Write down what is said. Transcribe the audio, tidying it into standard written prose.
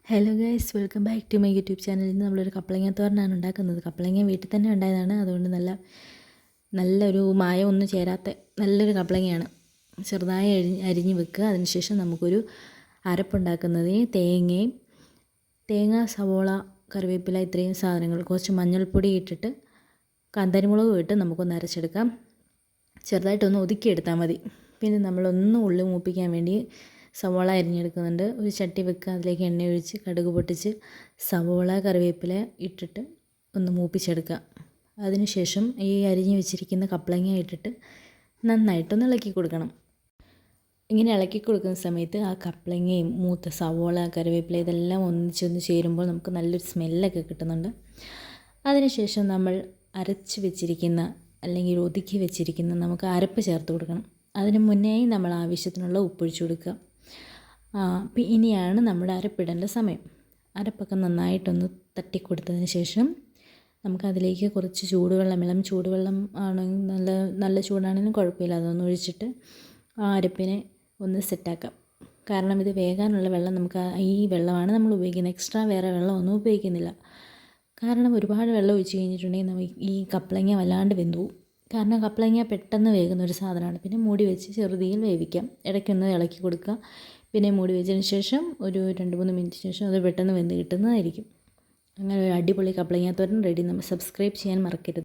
Hello guys, welcome back to my YouTube ചാനലിൽ നിന്ന് നമ്മളൊരു കപ്പളങ്ങ തോരനാണ് ഉണ്ടാക്കുന്നത്. കപ്പളങ്ങ വീട്ടിൽ തന്നെ ഉണ്ടായതാണ്. അതുകൊണ്ട് നല്ലൊരു മായമൊന്നും ചേരാത്ത നല്ലൊരു കപ്പളങ്ങയാണ്. ചെറുതായി അരിഞ്ഞ് വെക്കുക. അതിനുശേഷം നമുക്കൊരു അരപ്പുണ്ടാക്കുന്നതിന് തേങ്ങ, സവോള, കറിവേപ്പില ഇത്രയും സാധനങ്ങൾ, കുറച്ച് മഞ്ഞൾപ്പൊടി ഇട്ടിട്ട് കാന്താരിമുളകും ഇട്ട് നമുക്കൊന്ന് അരച്ചെടുക്കാം. ചെറുതായിട്ടൊന്ന് ഒതുക്കിയെടുത്താൽ മതി. പിന്നെ നമ്മളൊന്ന് ഉള്ളി മൂപ്പിക്കാൻ വേണ്ടി സവോള അരിഞ്ഞെടുക്കുന്നുണ്ട്. ഒരു ചട്ടി വെക്കുക, അതിലേക്ക് എണ്ണ ഒഴിച്ച് കടുക് പൊട്ടിച്ച് സവോള കറിവേപ്പില ഇട്ടിട്ട് ഒന്ന് മൂപ്പിച്ചെടുക്കുക. അതിനുശേഷം ഈ അരിഞ്ഞ് വെച്ചിരിക്കുന്ന കപ്പളങ്ങ ഇട്ടിട്ട് നന്നായിട്ടൊന്ന് ഇളക്കി കൊടുക്കണം. ഇങ്ങനെ ഇളക്കി കൊടുക്കുന്ന സമയത്ത് ആ കപ്പളങ്ങയും മൂത്ത സവോള കറിവേപ്പില ഇതെല്ലാം ഒന്നിച്ചൊന്ന് ചേരുമ്പോൾ നമുക്ക് നല്ലൊരു സ്മെല്ലൊക്കെ കിട്ടുന്നുണ്ട്. അതിനുശേഷം നമ്മൾ അരച്ച് വെച്ചിരിക്കുന്ന അല്ലെങ്കിൽ ഒതുക്കി വെച്ചിരിക്കുന്ന നമുക്ക് അരപ്പ് ചേർത്ത് കൊടുക്കണം. അതിന് മുന്നേ നമ്മൾ ആവശ്യത്തിനുള്ള ഉപ്പൊഴിച്ച് കൊടുക്കുക. ഇനിയാണ് നമ്മുടെ അരപ്പിടേണ്ട സമയം. അരപ്പൊക്കെ നന്നായിട്ടൊന്ന് തട്ടിക്കൊടുത്തതിന് ശേഷം നമുക്കതിലേക്ക് കുറച്ച് ചൂടുവെള്ളം, ഇളം ചൂടുവെള്ളം ആണെങ്കിൽ നല്ല ചൂടാണെങ്കിലും കുഴപ്പമില്ല, അതൊന്ന് ഒഴിച്ചിട്ട് ആ അരപ്പിനെ ഒന്ന് സെറ്റാക്കാം. കാരണം ഇത് വേകാനുള്ള വെള്ളം നമുക്ക് ഈ വെള്ളമാണ് നമ്മൾ ഉപയോഗിക്കുന്നത്. എക്സ്ട്രാ വേറെ വെള്ളമൊന്നും ഉപയോഗിക്കുന്നില്ല. കാരണം ഒരുപാട് വെള്ളം ഒഴിച്ച് കഴിഞ്ഞിട്ടുണ്ടെങ്കിൽ നമുക്ക് ഈ കപ്പളങ്ങ വല്ലാണ്ട് വെന്തു പോകും. കാരണം കപ്പളങ്ങ പെട്ടെന്ന് വേകുന്ന ഒരു സാധനമാണ്. പിന്നെ മൂടി വെച്ച് ചെറുതീയിൽ വേവിക്കാം. ഇടയ്ക്കൊന്ന് ഇളക്കി കൊടുക്കുക. പിന്നെ മൂടി വെച്ചതിന് ശേഷം ഒരു 2-3 മിനിറ്റിന് ശേഷം അത് പെട്ടെന്ന് വെന്ത് കിട്ടുന്നതായിരിക്കും. അങ്ങനെ ഒരു അടിപൊളി കപ്പളങ്ങ തോരൻ റെഡി. നമ്മൾ സബ്സ്ക്രൈബ് ചെയ്യാൻ മറക്കരുത്.